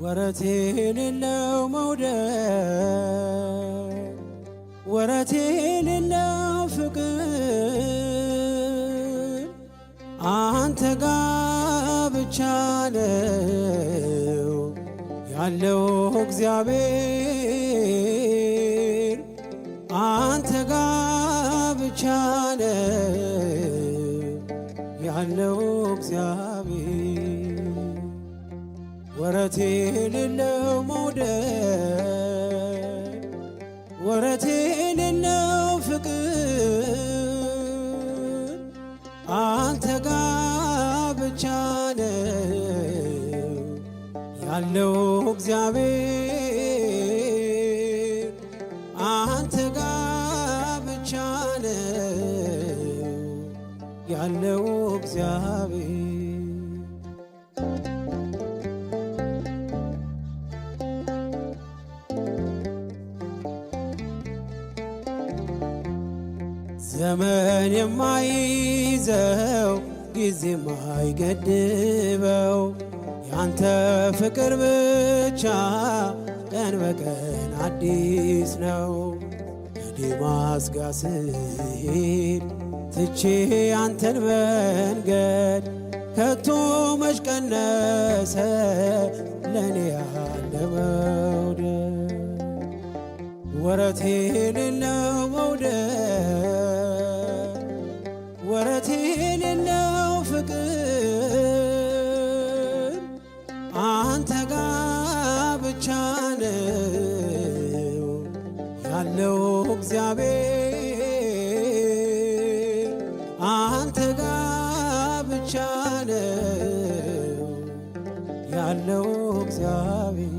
ወረት የሌለው መውደድ ወረት የሌለው ፍቅር አንተ ጋ ብቻ ነው ያለው እግዚአብሔር አንተ ጋ ብቻ ነው ያለው እግዚአብሔር ወረት የሌለው መውደድ ወረት የሌለው ፍቅር አንተ ጋ ብቻ ነው ያለው እግዚአብሔር አንተ ጋ ብቻ ነው ያለው እግዚአብሔር ዘመን የማይዘው ጊዜ የማይገድበው ያንተ ፍቅር ብቻ ቀን በቀን አዲስ ነው። ከዴማስ ጋር ስሄድ ትቼ ያንተን መንገድ ከቶ መች ቀነሰ ለኔ ያለ መውደድ ወረት የሌለው መውደድ ወረት የሌለው ፍቅር አንተ ጋ ብቻ ነው ያለው እግዚአብሔር አንተ ጋ ብቻ ነው ያለው እግዚአብሔር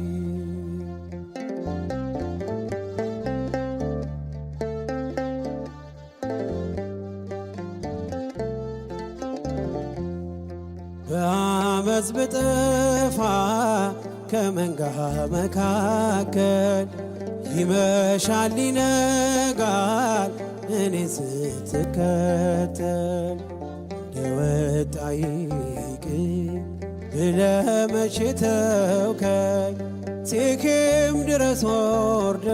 በአመፅ ብጠፋ ከመንጋ መካከል ይመሻል ይነጋል እኔ ስትከተል እንደወጣ ይቅ ብለህ መቼ ተውከኝ ሴኬም ድረስ ወርደ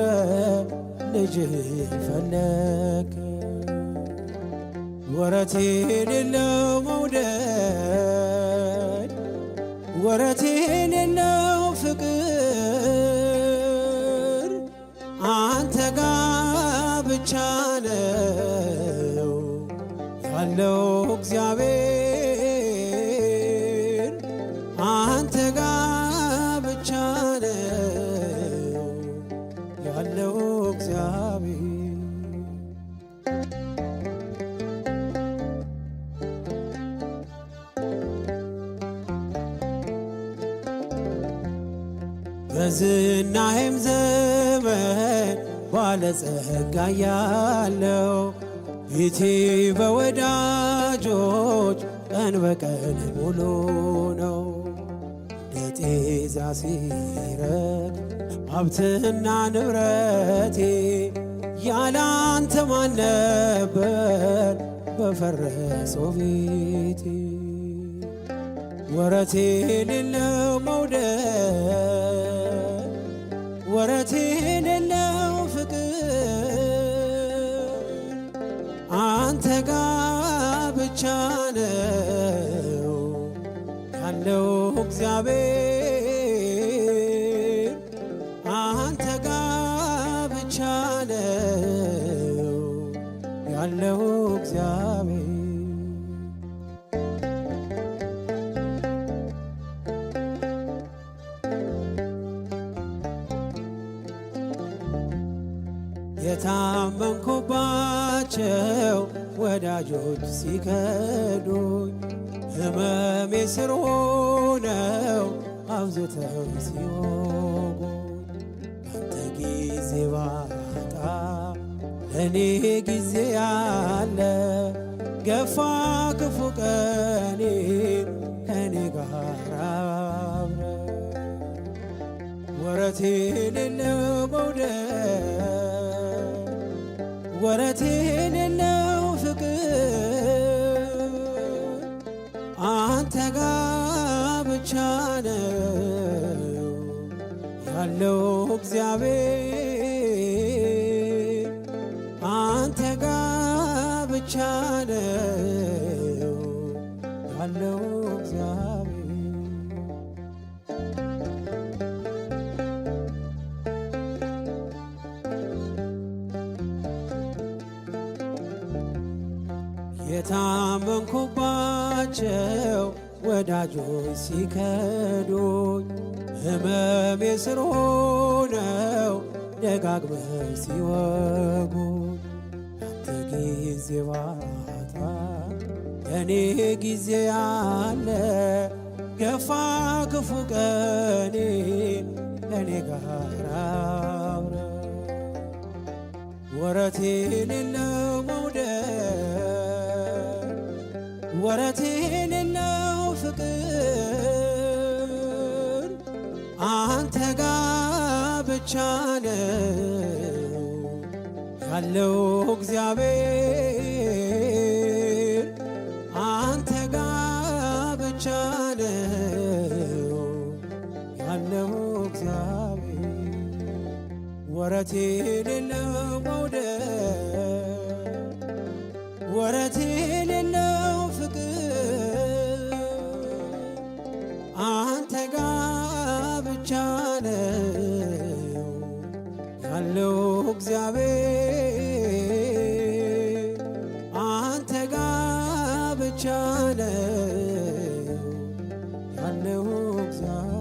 ልጅህን ፈለክ ወረት የሌለው መውደድ ወረት የሌለው ፍቅር አንተ ጋ ብቻ ነው ያለው እግዚአብሔር አንተ ጋ ብቻ ነው ያለው እግዚአብሔር በዝናዬም ዘመን ባለጸጋ ያለው ቤቴ በወዳጆች ቀን በቀን ሙሉ ነው። እንደ ጤዛ ሲረግ ሀብትና ንብረቴ ያላንተ ማን ነበር በፈረሰው ቤቴ ወረት የሌለው መውደድ ወረት የሌለው ፍቅር አንተ ጋ ብቻ ነው ያለው እግዚአብሔር አንተ ጋ ብቻ ነው ያለው እግዚአብሔር የታመንኩባቸው ወዳጆች ሲከዱኝ ሕመሜ ስር ሆነው አብዝተው ሲወጉኝ አንተ ጊዜ ባጣ ለእኔ ጊዜ ያለ ገፋ ክፉ ቀኔ ከኔ ጋር አብረ ወረት የሌለው መውደድ ወረት የሌለው ፍቅር አንተ ጋ ብቻ ነው ያለው እግዚአብሔር አንተ ጋ ብቻ ነው ያለው እግዚአብሔር። የታመንኩባቸው ወዳጆች ሲከዱኝ ሕመሜ ስር ሆነው ደጋግመው ሲወጉኝ ያንተ ጊዜ ባታ የኔ ጊዜ አለ ገፋ ክፉ ቀኔ ከኔ ጋር አብረ ወረት የሌለው መውደድ ወረት የሌለው ፍቅር አንተ ጋ ብቻ ነው ያለው እግዚአብሔር አንተ ጋ ብቻ ነው ያለው እግዚአብሔር። ወረት የሌለው መውደድ ወረት የሌለው ፍቅር አንተ ጋ ብቻ ነው ያለው እግዚአብሔር አንተ ጋ ብቻ ነው ያለው እግዚአብሔር።